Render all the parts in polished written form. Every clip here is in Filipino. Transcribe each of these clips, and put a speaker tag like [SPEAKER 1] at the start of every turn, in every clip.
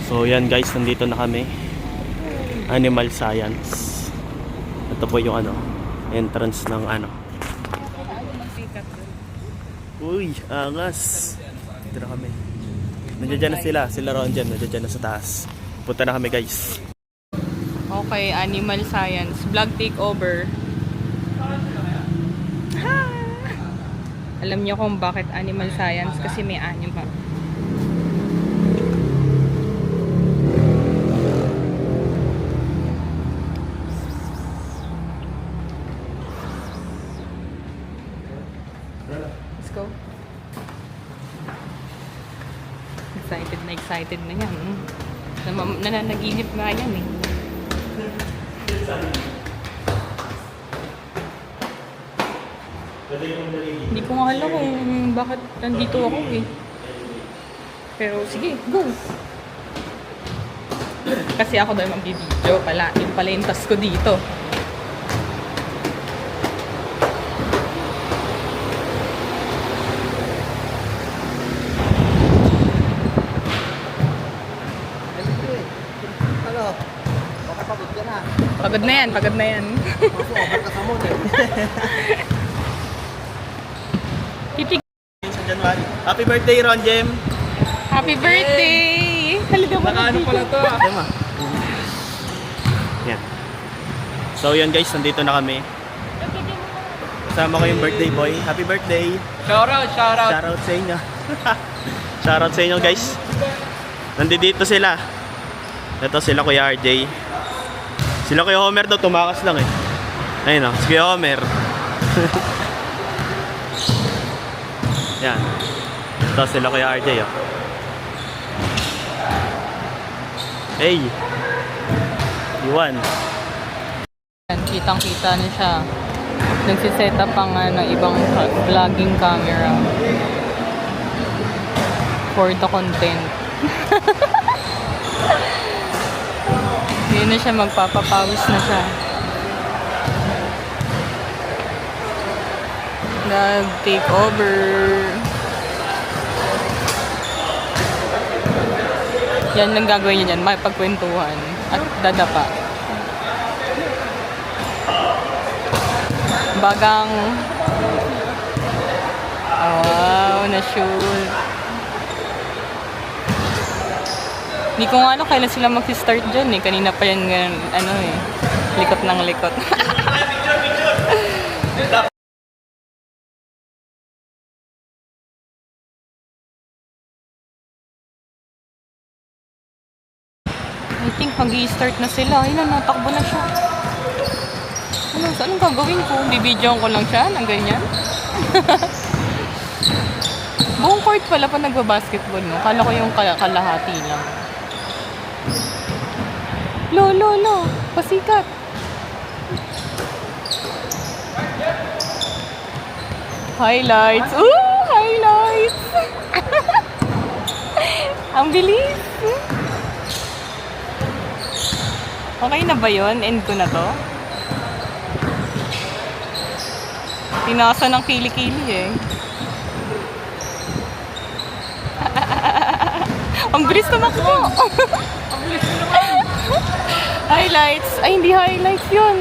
[SPEAKER 1] So yan guys, nandito na kami. Animal Science. Ito po yung entrance ng Uy, angas. Dito na kami. Nandiyan na sila. Sila ron dyan. Nandiyan na sa taas. Punta na kami guys.
[SPEAKER 2] Okay, Animal Science. Vlog takeover. Alam niyo kung bakit Animal Science? Kasi may anima. Let's go. Excited na yan. Nananaginip nga yan eh. Hindi ko nga alam kung bakit nandito ako eh. Pero sige, go! Kasi ako daw mag-video pala. Yun pala yung task ko dito. Pagod na yan, pagod na yan. Titig.
[SPEAKER 1] Sa January. Happy birthday, Ron Jem!
[SPEAKER 2] Happy birthday! Talaga ba?
[SPEAKER 3] Nakaano pala to?
[SPEAKER 1] Yan. So yan guys, nandito na kami. Kasama ko yung birthday boy. Happy birthday!
[SPEAKER 3] Shoutout!
[SPEAKER 1] Shoutout sa inyo. Shoutout sa inyo guys. Nandito sila. Ito sila Kuya RJ. Sila Kuya Homer daw, tumakas lang eh. Ayun o, si Kuya Homer. Yan. Ito sila Kuya RJ o. Hey! Iwan.
[SPEAKER 2] Kitang-kita na siya. Nagsiset up ang ibang vlogging camera. For the content. Hindi na siya, magpapapawis na siya. Nag-take over. Yan lang gagawin niya dyan, makipagkwentuhan at dadapa. Bagang wow, na-shoot. Hindi ko nga kailan sila mag-start dyan eh. Kanina pa yan likot ng likot. I think mag-i-start na sila. Ayun na, natakbo na siya. Anong gagawin ko? Bibidyoan ko lang siya ng ganyan? Buong court pala pa nagbabasketball, no? Kala ko yung kalahati lang. Lo, pasikat. Highlights. Ooh, highlights. Ang bilis. Okay na ba yun? End ko na to? Tinasa ng kili-kili eh. Ang bilis tumakbo.
[SPEAKER 3] Ang bilis mo naman!
[SPEAKER 2] Highlights. Ay, hindi highlights yun.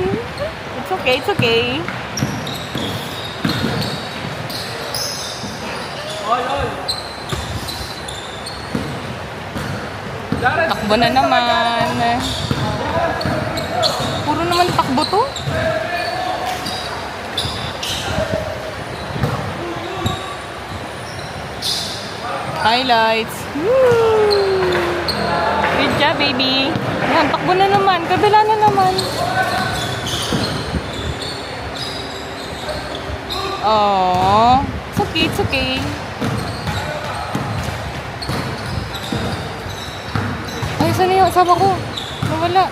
[SPEAKER 2] It's okay, it's okay.
[SPEAKER 3] Oy!
[SPEAKER 2] Takbo na naman. Puro naman takbo to. Highlights. Woo! Good job, baby. Yan, takbo na naman. Kabila na naman. Oh, it's okay, it's okay. Ay, saan na yung asawa ko? Nawala.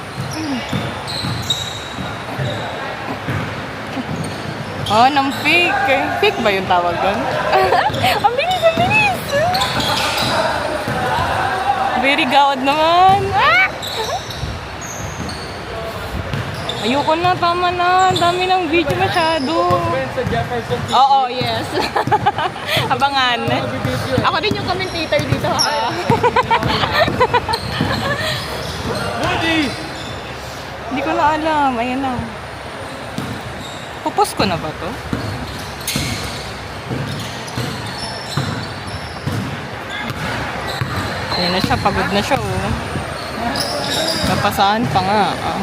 [SPEAKER 2] Oh, nang fake. Fake ba yung tawag doon? Ang bilis, ang bilis! Very gawad naman. Ah! Ayoko na, tama na. Ang dami ng video masyado.
[SPEAKER 3] Sa Jefferson TV.
[SPEAKER 2] Oo, yes. Abangan. Ako din yung commentator dito. Ha? alam. Ayan na. Pupos ko na ba to? Ayan na siya. Pagod na siya, oh. Napasaan pa nga. Ah.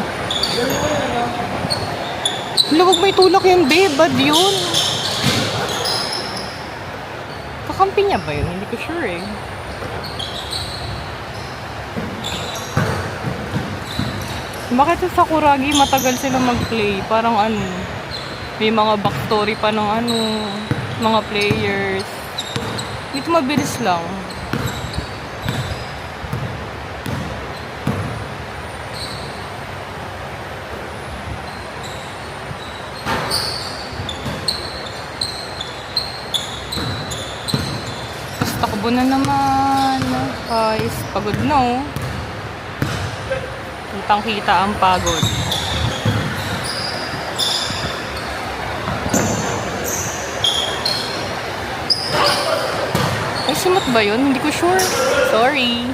[SPEAKER 2] Huwag may tulak yan, babe. Bad yun. Kakampi niya ba yun? Hindi ko sure eh. Bakit sa Sakuragi matagal sila mag-play? Parang ano, may mga backstory pa ng ano, mga players. Dito mabilis lang. Tapos takbo na naman. Guys, pagod na oh. Kitang-kita ang pagod. Ay, simot ba yun? Hindi ko sure. Sorry.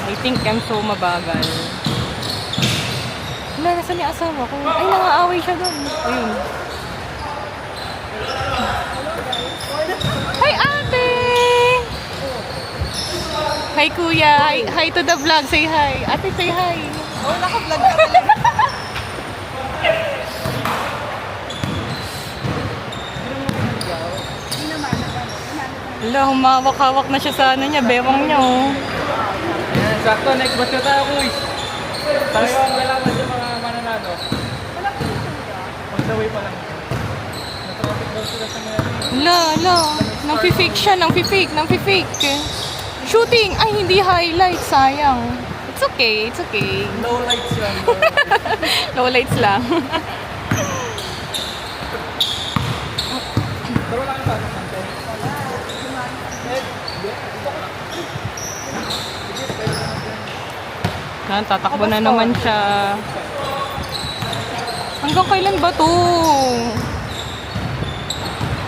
[SPEAKER 2] I think I'm so mabagal. Wala, nasan yung asawa ko? Ay, nangaaway siya doon. Ayun. Hi, ate! Hi, kuya. Hi to the vlog. Say hi. Ate, say hi. Oh, naka-vlog ka talaga. Wala, humawak-hawak na siya sa ano niya. Bewang niya, oh.
[SPEAKER 3] Ayan, sakto. Next batch na tayo, kuy. Tayo ang lalaman sa mga mananalo. On the way pa lang. Na-traffic daw sila sa mga...
[SPEAKER 2] Wala. Nang-fake siya. Nang-fake. Shooting! Ay, hindi highlight. Sayang. It's okay.
[SPEAKER 3] Low lights yun.
[SPEAKER 2] Low lights lang.
[SPEAKER 3] Pero wala kang pasok ng
[SPEAKER 2] Tatakbo na naman siya. Hanggang kailan ba to?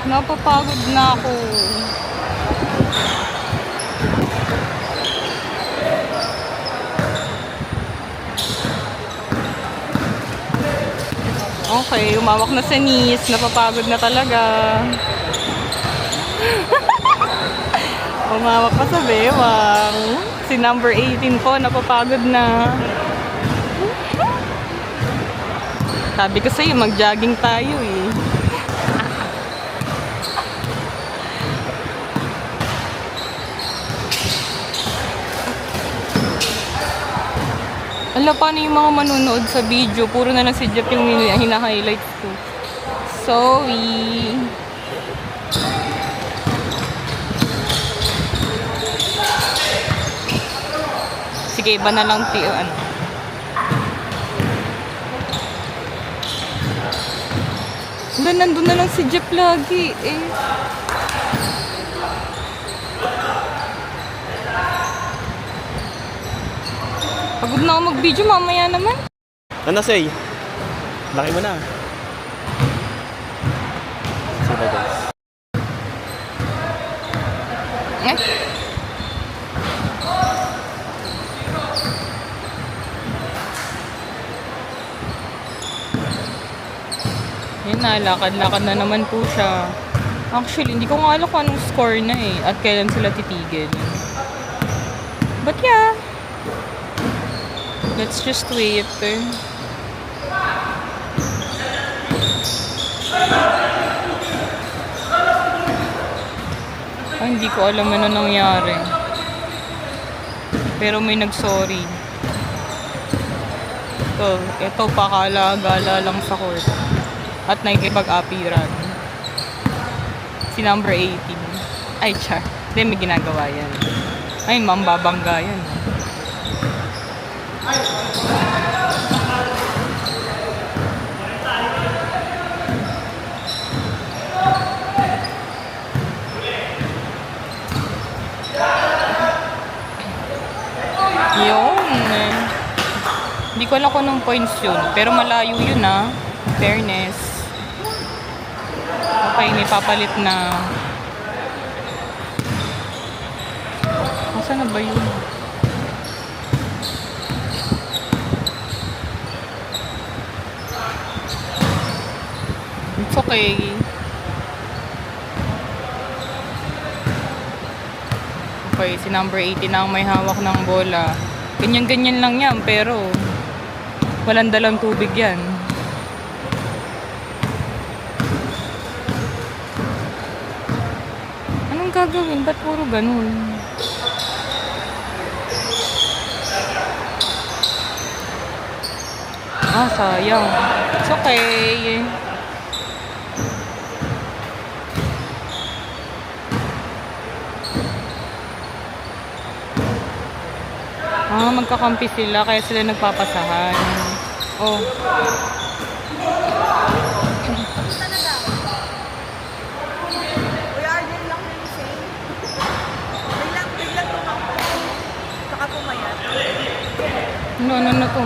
[SPEAKER 2] Napapagod na ako. Okay, umawak na sa knees. Napapagod na talaga. Umawak pa sa bewang. Si number 18 po, napapagod na. Sabi ko sa'yo, mag-jogging tayo eh. Ala, paano yung mga manonood sa video? Puro na lang si Jeff yung hina-highlight ko. Sorry. Sige, iba na lang ano. Nandun na lang si Jeff lagi eh. Pagod na ako mag-video, mamaya naman.
[SPEAKER 1] Ano, say? Laki mo na. Sila, guys.
[SPEAKER 2] Eh? Yan na, lakad-lakad na naman po siya. Actually, hindi ko nga alam kung anong score na eh. At kailan sila titigil. But yeah. Let's just wait. Ay, hindi ko alam ano nangyari. Pero may nag-sorry. Ito pakala-gala lang sa court. At nakikipag-apiran. Si number 18. Ay, char. Hindi, may ginagawa yan. Ay, mambabangga yan. Yun. Hindi ko alam kung anong points yun. Pero malayo yun ah. Fairness. Okay, may papalit na. Nasaan na ba yun? okay. Okay, si number 80 na ang may hawak ng bola. Ganyan-ganyan lang yan, pero walang dalang tubig yan. Anong gagawin? Ba't puro ganun? Ah, sayang. It's okay. Ah, magkakampi sila kaya sila nagpapasahan. Oh.
[SPEAKER 4] Kuya Arjen lang yung same. Biglang tumakbo. Saka pumayat.
[SPEAKER 2] Ano na to?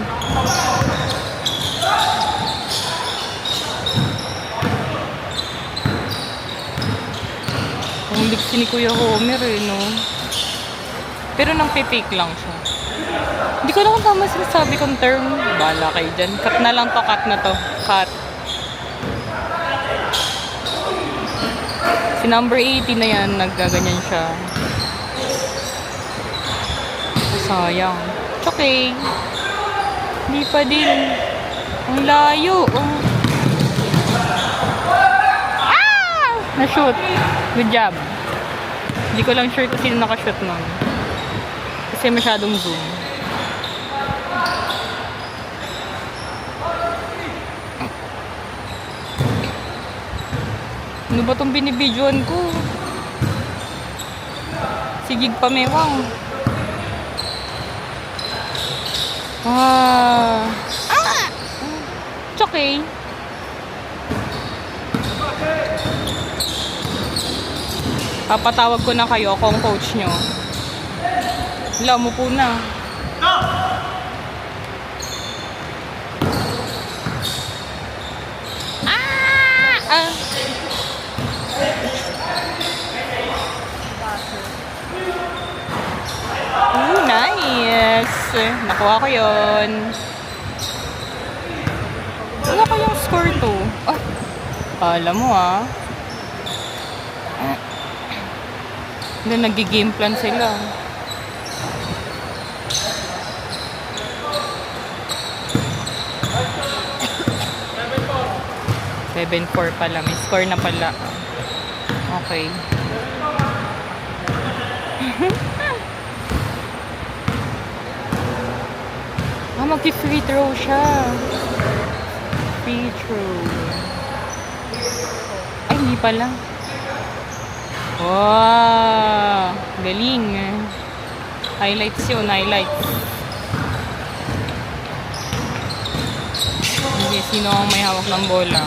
[SPEAKER 2] Ang liksi ni Kuya Homer eh, no? Pero nang pipik lang siya. Hindi ko na kung tama sinasabi kong term. Bala kayo dyan. Cut na lang to, cut na to. Cut. Si number 80 na yan, naggaganyan siya. Sayang. It's okay. Hindi pa din. Ang layo. Oh. Ah! Na-shoot. Good job. Hindi ko lang sure kung sino nakashoot nun. Kasi masyadong zoom. Ano ba itong binibidyoan ko? Sigig pamewang. Ah! It's okay. Papatawag ko na kayo kung coach nyo. Wala mo po na. Ah! Nice! Nakuha ko yun. Ano kayang score to? Ah, alam mo ah. Nag-game plan sila. 7-4 pala. May score na pala. Okay. Mag-free throw siya. Free throw. Ay, hindi pala. Wow! Galing. Highlights yun, highlights. Hindi, sino ang may hawak ng bola?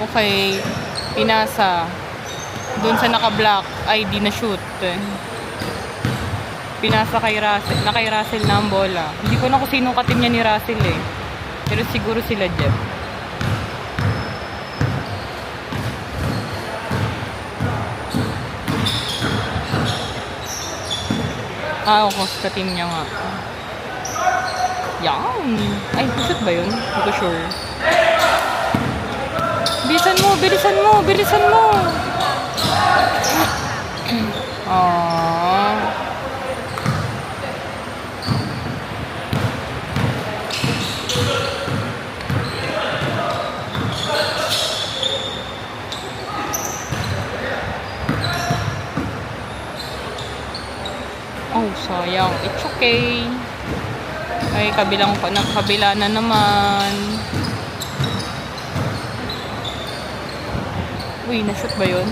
[SPEAKER 2] Okay. Pinasa. Doon sa naka-block. Ay, di na-shoot. Pinasa kay Russell. Na kay Russell na ang bola. Hindi ko na kung sino katim niya ni Russell eh. Pero siguro sila Jeff. Ah, ako sa team niya nga. Yan. Ay, shoot ba yun? Hindi ko sure. Bilisan mo, bilisan mo, bilisan mo. Aww. Oh, sayang. It's okay. Ay, kabila na naman. Uy, na-shoot ba yun?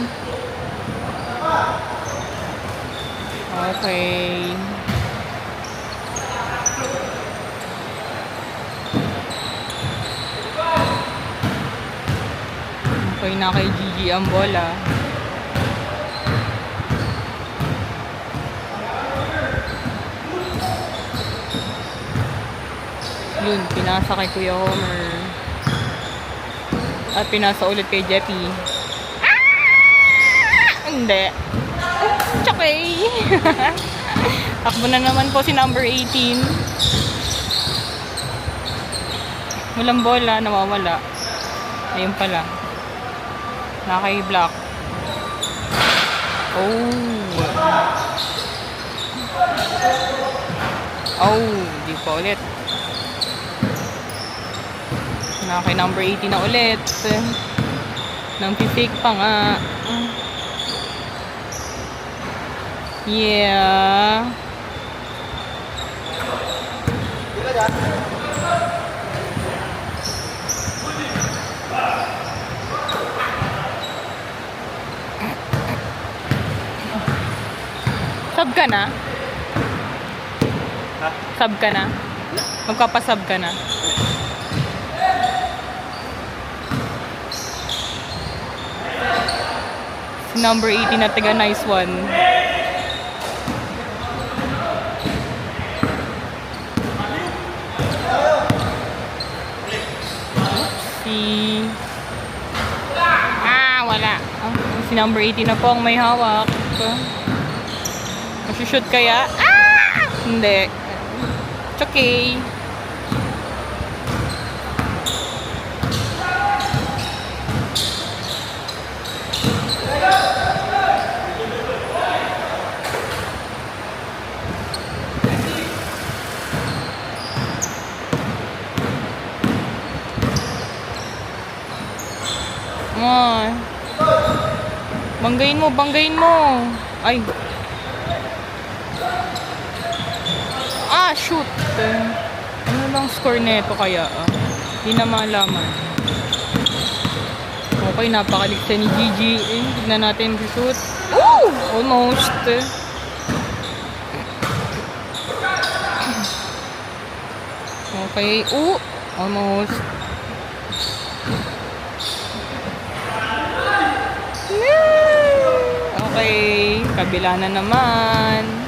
[SPEAKER 2] Okay. Okay na kay Gigi ang bola. Yun, pinasa kay Kuya Homer. At pinasa ulit kay Jeppy. Hindi. It's okay. Takbo na naman po si number 18. Walang bola, nawawala. Ayun pala. Naka-block. Di pa ulit. Naka number 80 na ulit. Nang fake pa nga. Yeah. Sub ka na?
[SPEAKER 1] Ha?
[SPEAKER 2] Sub ka na? Magpapasub ka na? Si number 80 na taga nice one. Oopsie. Wala. Si number 80 na po ang may hawak. Masushoot kaya? Hindi. It's okay. Banggain mo, banggain mo. Ay. Shoot. Ano lang score nito kaya? Hindi na malaman. Okay, napakaligta ni Gigi. Tignan natin yung shoot. Almost. Okay. Almost. Okay. Kabila na naman.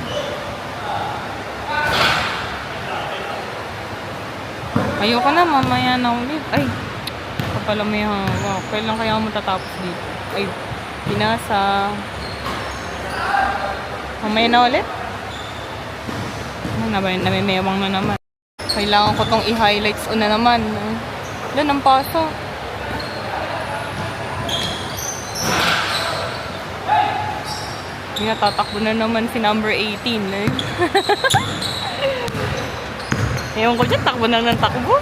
[SPEAKER 2] Ayoko na, mamaya na ulit. Ay, kapala may hawak. Kailan kaya ako matatapos dito? Ay, pinasa. Mamaya na ulit? Namimewang na naman. Kailangan ko tong i-highlights na naman. Wala ng paso. Tatakbo na naman si number 18 eh. Ewan ko dyan, takbo na ng takbo.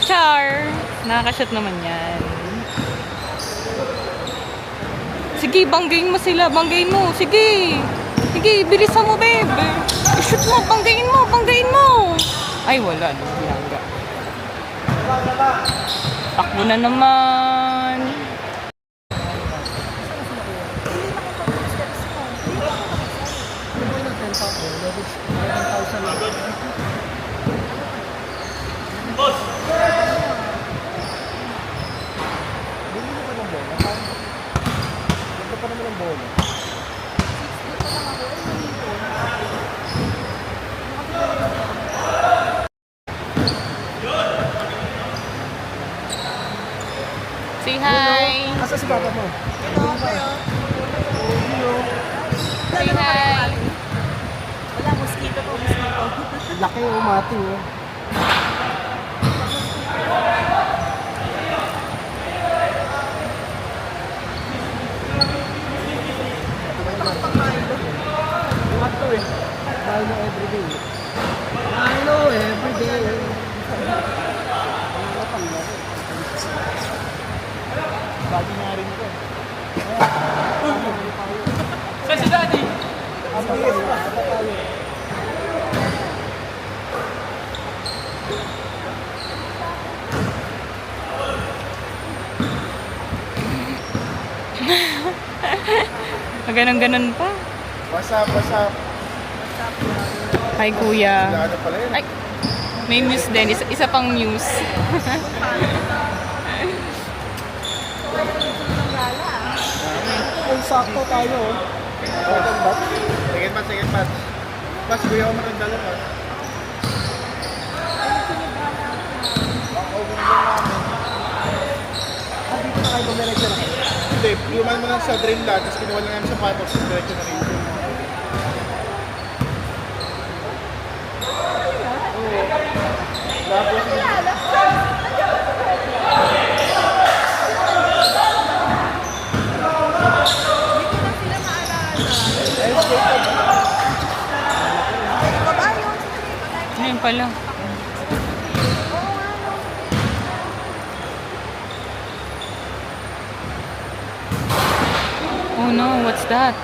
[SPEAKER 2] Char! Nakakashoot naman yan. Sige, banggain mo sila. Banggain mo. Sige. Sige, bilisan mo, babe. I-shoot mo. Banggain mo. Banggain mo. Ay, wala. Biyangga. Takbo na naman.
[SPEAKER 1] Boss!
[SPEAKER 3] Ito pa naman ang bola.
[SPEAKER 2] Say hi.
[SPEAKER 3] Asa si papa mo?
[SPEAKER 2] Say hi.
[SPEAKER 4] Wala, mosquito po, mosquito.
[SPEAKER 3] Laki o mati oh. Mato eh. Milo everyday. Milo everyday. Lagi nga rin ko.
[SPEAKER 2] Kasi daddy.
[SPEAKER 3] Ang bilis pa.
[SPEAKER 2] Ganun-ganun pa.
[SPEAKER 3] What's up?
[SPEAKER 2] Hi, kuya.
[SPEAKER 3] Ano pala yun?
[SPEAKER 2] Ay, may muse din. Isa pang muse.
[SPEAKER 3] Ay, sakto tayo. Second batch. Second batch. Mas, kuya ako makagdala ka. Dito na kayo bumirekta na kayo? Hindi, luman mo lang sa drain lang, tapos kinuha lang namin sa patos, diretso na rin.
[SPEAKER 2] Ayun pala. Oh no, what's that?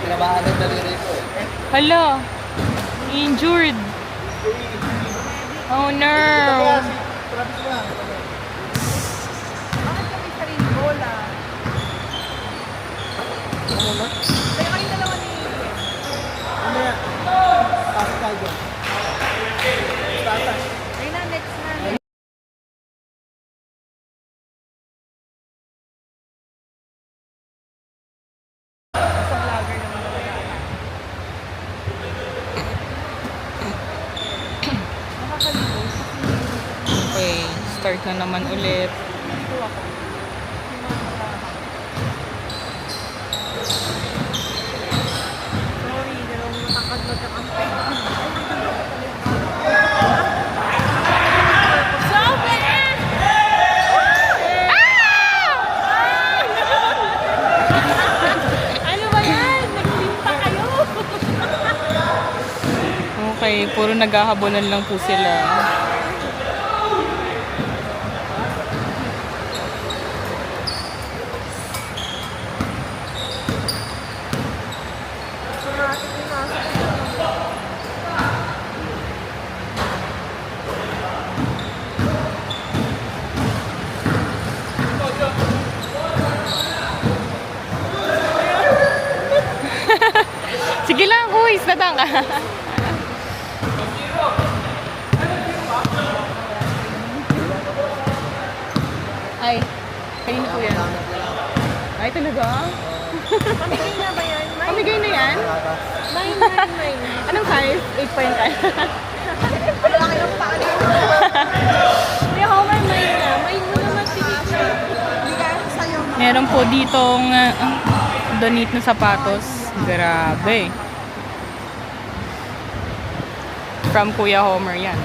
[SPEAKER 3] Pinabahan ng daliri ko eh.
[SPEAKER 2] Hala, injured. Oh no.
[SPEAKER 4] Bakit kami sa ring bola? Kaya kayong dalawa ni Ayun na, next na. Sa vlogger naman talaga. Nakakalito.
[SPEAKER 2] Okay, start na naman ulit.
[SPEAKER 4] Dito ako. Yung mga nakarahan. Sorry, dalawang magkakampi. Ano ba yan? Naglimpa kayo?
[SPEAKER 2] Okay, puro naghahabonan lang po sila.
[SPEAKER 4] Sumatik yung nasa ko.
[SPEAKER 2] Sige lang, kuis, natang ka. Ay, kayo po yan. Ay, talaga?
[SPEAKER 4] Pamigay na ba yan?
[SPEAKER 2] Pamigay na yan?
[SPEAKER 4] Mine.
[SPEAKER 2] Anong size? 8.5.
[SPEAKER 4] Wala lang yung paano. Hindi ako mine na. Mine mo naman siya. Hindi kaya sa'yo.
[SPEAKER 2] Meron po ditong donate na sapatos. Grabe. From Kuya Homer yan.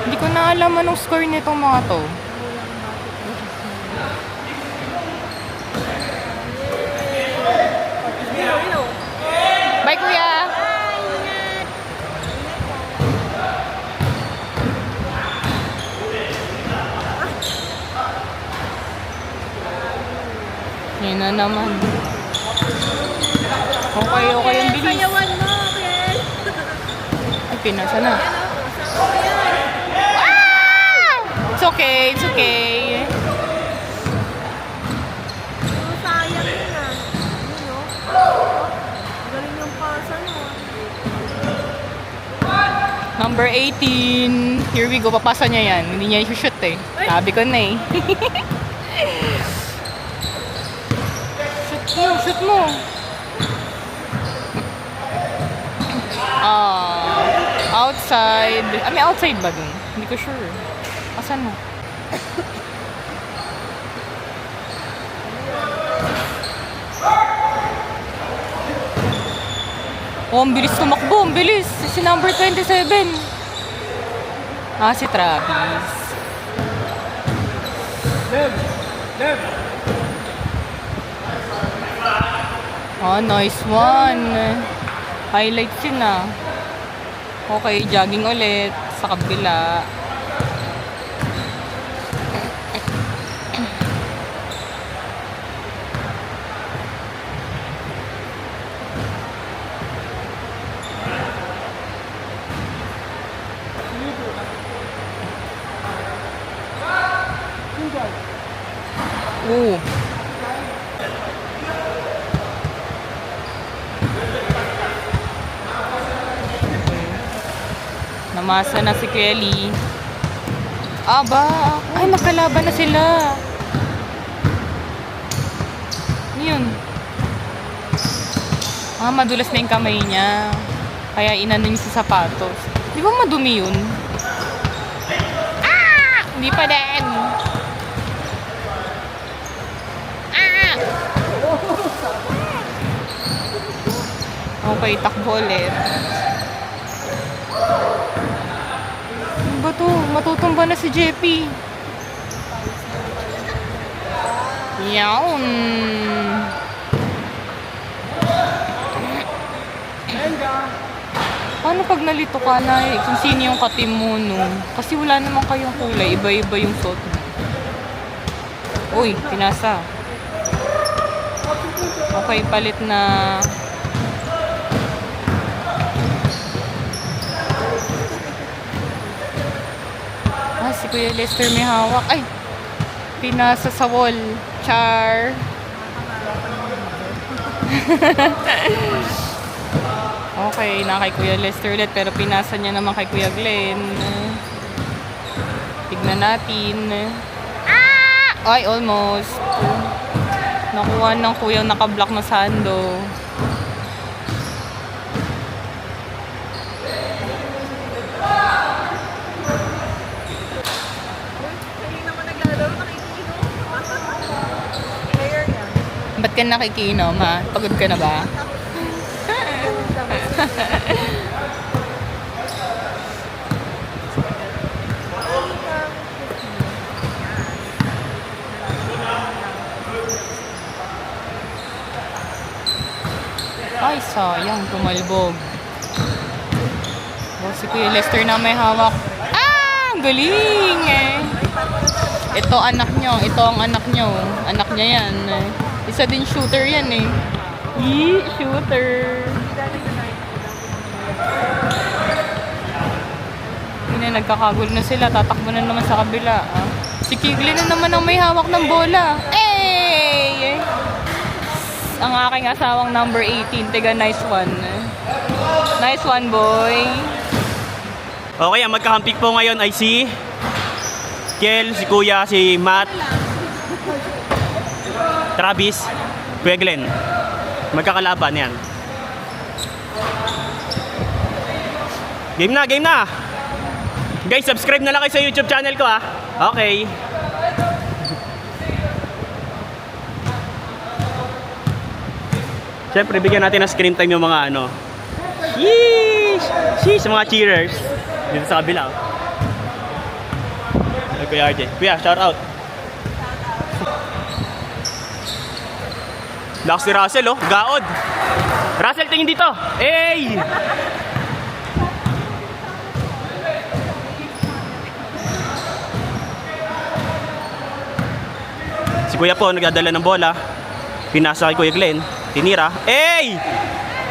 [SPEAKER 2] Hindi ko na alam anong score nitong mga to. Bye, Kuya! Yun na naman. Okay yung bilis.
[SPEAKER 4] Sayawan mo, Ken.
[SPEAKER 2] Ay, pinasa na. Ah! It's okay, it's okay.
[SPEAKER 4] So, sayang yun ah. Yun o. Galing yung pasa no.
[SPEAKER 2] Number 18. Here we go. Papasa niya yan. Hindi niya i-shoot eh. Sabi ko na eh. Shoot mo. Outside. I mean, outside ba dun? Hindi ko sure. Asan mo? Oh, ang bilis tumakbo. Ang bilis. Si number 27. Si Travis.
[SPEAKER 3] Dev!
[SPEAKER 2] Nice one. Highlights yun ah. Okay, jogging ulit sa kabila. Umasa na si Kelly. Aba, ay magkalaban na sila. Ano yun? Madulas na yung kamay niya. Kaya inano niya sa sapatos. Di ba madumi yun? Hindi pa din. Okay, takbo ulit. Ano ba to? Matutumba na si JP. Yawn. Paano pag nalito ka na kung sino yung katim mo, no? Kasi wala naman kayong kulay. Iba-iba yung suot mo. Uy, pinasa. Okay, palit na. Si Kuya Lester may hawak. Ay! Pinasa sa wall. Char. Okay, na kay Kuya Lester ulit. Pero pinasa niya naman kay Kuya Glenn. Tignan natin. Ay, almost. Nakuha ng kuya naka-block na sando. Ba't ka nakikinom, ha? Pagod ka na ba? Ay, sayang. Tumalbog. Oh, si Kuya Lester na may hawak. Ang galing eh. Ito anak nyo. Ito ang anak nyo. Anak niya yan. Isa din shooter yan eh. Shooter. Yun na, nagkakagulo na sila. Tatakbo na naman sa kabila. Si Kigley na naman ang may hawak ng bola. Hey! Ang aking asawang number 18. Tiga, nice one. Nice one, boy.
[SPEAKER 1] Okay, ang magkahampik po ngayon ay si Kel, si Kuya, si Matt, Travis, Kuya Glenn. Magkakalaban yan. Game na, game na! Guys, subscribe na lang kayo sa YouTube channel ko, ha. Okay. Siyempre, bigyan natin ng screen time yung mga ano. Sheesh! Sheesh! Mga cheerers. Dito sa kabila. Ay, Kuya RJ. Kuya, shout out. Lakas si Russell, oh. Gaod. Russell, tingin dito. Hey! Si Kuya po, nagdadala ng bola. Pinasa kay Kuya Glenn. Tinira. Hey!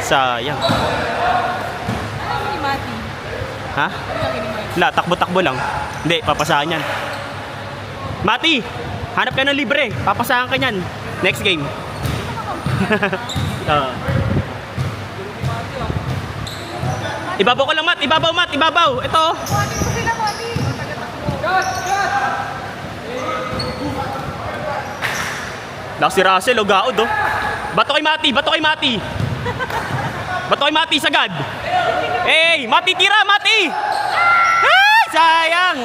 [SPEAKER 1] Sayang.
[SPEAKER 2] Ni Mati.
[SPEAKER 1] Ha? Wala, takbo-takbo lang. Hindi, papasahan yan. Mati! Hanap ka ng libre. Papasahan ka yan. Next game. Ibabaw ko lang, Mat. Ibabaw, Mat. Ibabaw. Ito. Lakas si Russell, oh, gaod, oh. Bato kay Mati, bato kay Mati. Bato kay Mati, sagad. Hey, Mati, tira, Mati! Ay, sayang!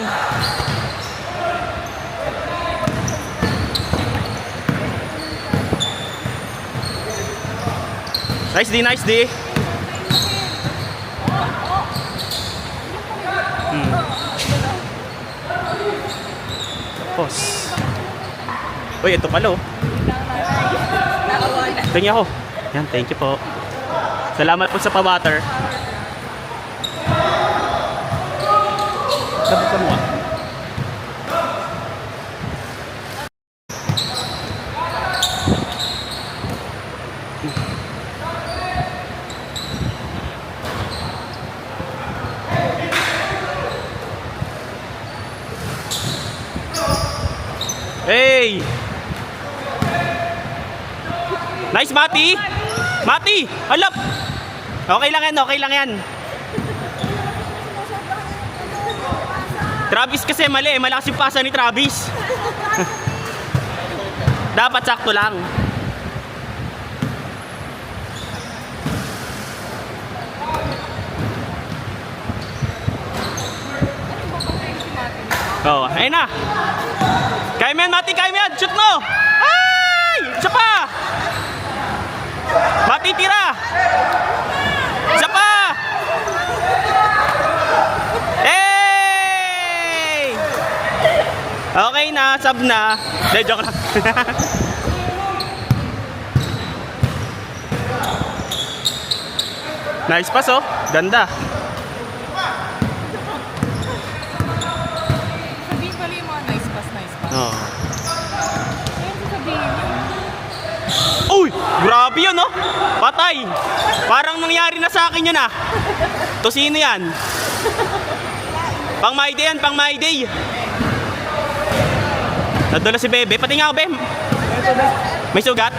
[SPEAKER 1] Nice D, nice D. Tapos. Uy, ito pala, oh. Tingnan ako. Yan, thank you po. Salamat po sa pa-water. Sabi ka mo, ah. Hey! Nice, Mati! Mati! Alap! Okay lang yan, okay lang yan. Travis kasi mali, malakas yung pasa ni Travis. Dapat sakto lang. Oh, ayun na. Kaya mo yan, Mati, kaya mo yan. Shoot mo. Ay! Isa pa. Mati, tira. Isa pa. Hey! Okay na, sub na. De, joke lang. Nice pass, oh. Ganda.
[SPEAKER 2] Sabihin pala yung mga nice pass.
[SPEAKER 1] Oh.
[SPEAKER 2] Ayun, sasabihin yun.
[SPEAKER 1] Uy! Grabe yun, no? Patay! Parang nangyari na sa akin yun, ah. To sino yan? Pang my day yan, pang my day. Nadala si Bebe. Pati nga ako, Bem. May sugat?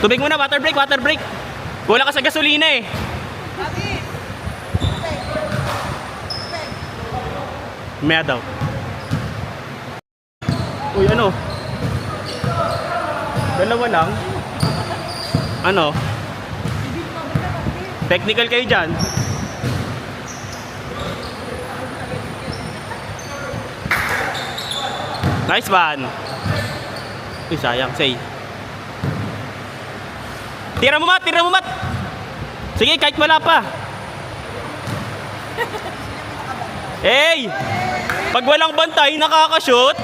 [SPEAKER 1] Tubig muna, water break. Wala ka sa gasolina eh. Maya daw. Uy, ano? Dalawa lang. Ano? Technical kayo dyan. Nice one. Uy, sayang. Say. Tira mo, Mat! Sige, kahit wala pa. Hey! Pag walang bantay, nakakashoot.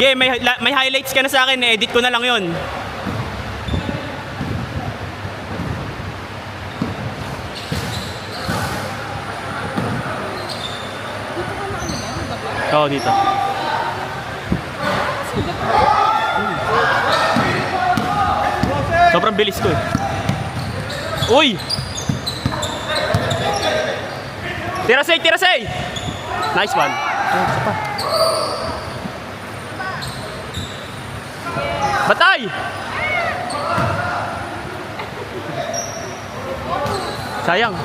[SPEAKER 1] Sige, may highlights ka na sa akin. Edit ko na lang yon. Oo, dito. Sobrang bilis ko eh. Uy! Tira say! Nice one. Isa pa. Batay! Sayang.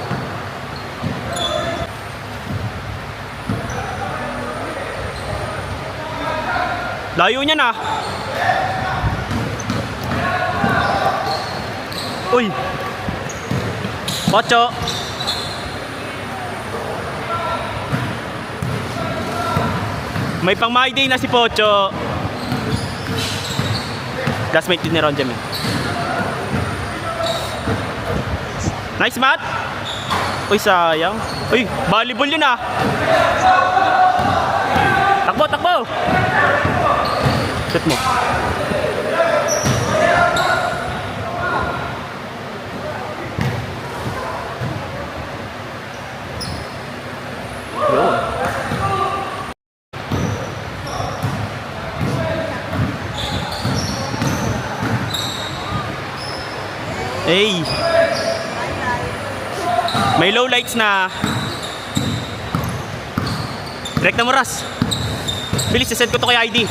[SPEAKER 1] Layo niya na. Uy. Pocho. May pang my day na si Pocho. Classmate din ni Ron Jam. Nice, Matt. Uy, sayang. Uy, volleyball yun ah. Takbo. Shoot mo. Yun. Hey. May low lights na. Direct na mo, Ras. Bilis, send ko to kay ID.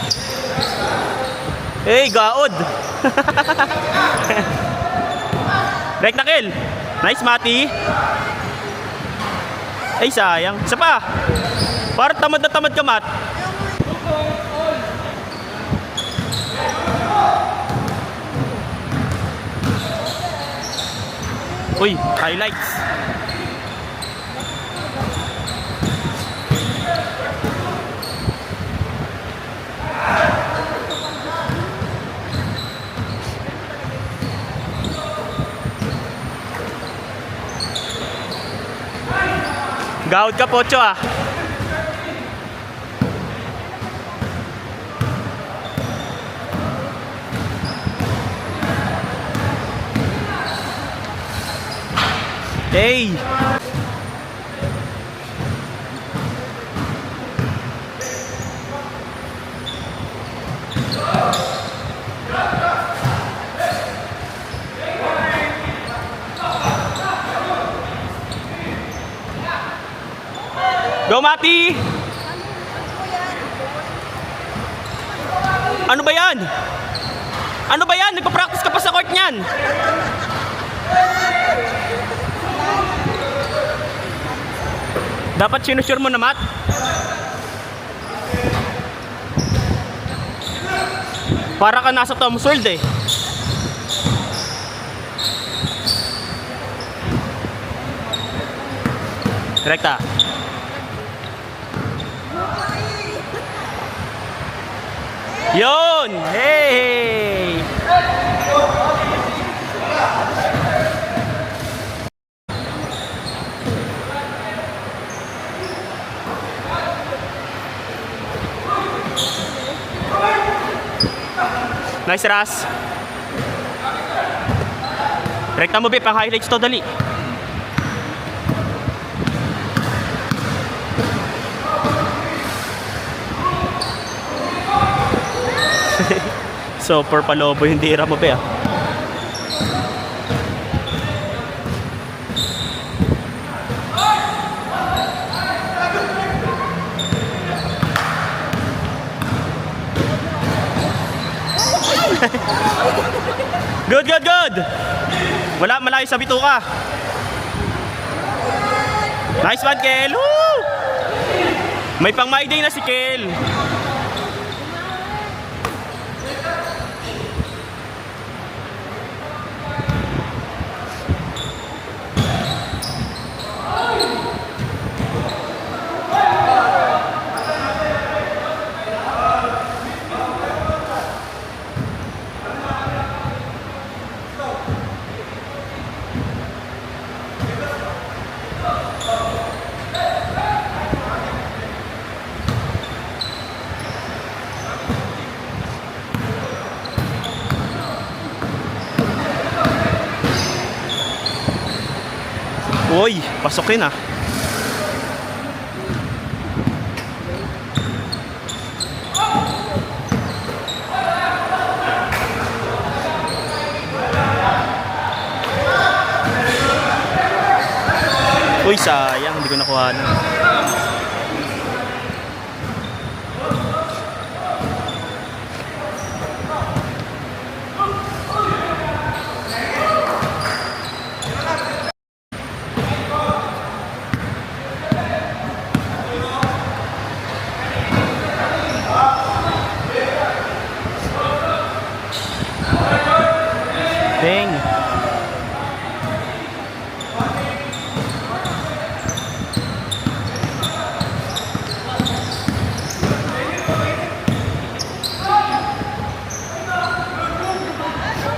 [SPEAKER 1] Hey, gaod. Direct na kill. Nice, Mati. Ay, sayang. Isa pa. Parang tamad na tamad ka, Mat. Uy, highlights. Gawad ka, Pocho ah. Hey! Go, Mati! Ano ba yan? Ano ba yan? Nagpa-practice ka pa sa court niya! yan. Dapat sinusure mo na, Matt. Para ka nasa Tom's World eh. Rekta. Yun! Hey! Nice, Ras. Rekta mo, Be. Pang highlights to, dali. So, per palobo yung tira mo, Be, ah. Good, good, good! Wala, malayo sa bituka. Nice one, Kel! Woo! May pang my day na si Kel. Uy, pasukin ah. Uy, sayang, hindi ko nakuha na. Dang.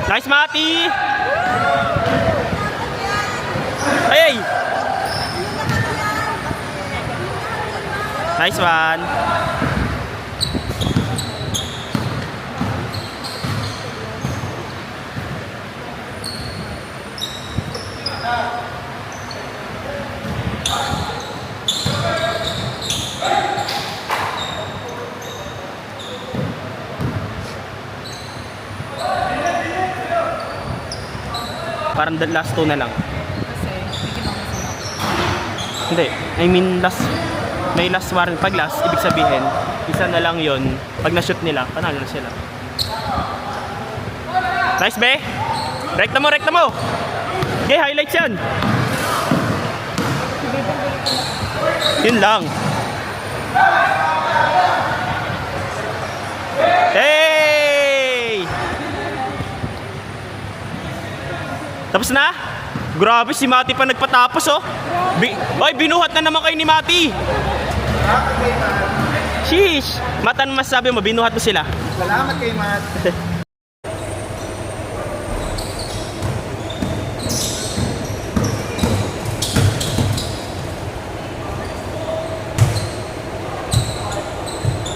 [SPEAKER 1] Nice, Mati! Ay! Nice one! Parang the last two na lang.
[SPEAKER 2] Kasi, hindi kinakasin.
[SPEAKER 1] Hindi, I mean last, may last warning. Pag last, ibig sabihin, isa na lang yon. Pag na-shoot nila, panalo na sila. Nice, Be! Rekta mo, rekta mo! Okay, highlights yan! Yun lang. Hey! Tapos na? Grabe, si Mati pa nagpatapos, oh. Oy, binuhat na naman kayo ni Mati. Sheesh. Matan, masasabi mo, binuhat mo sila.
[SPEAKER 3] Salamat kay Matt.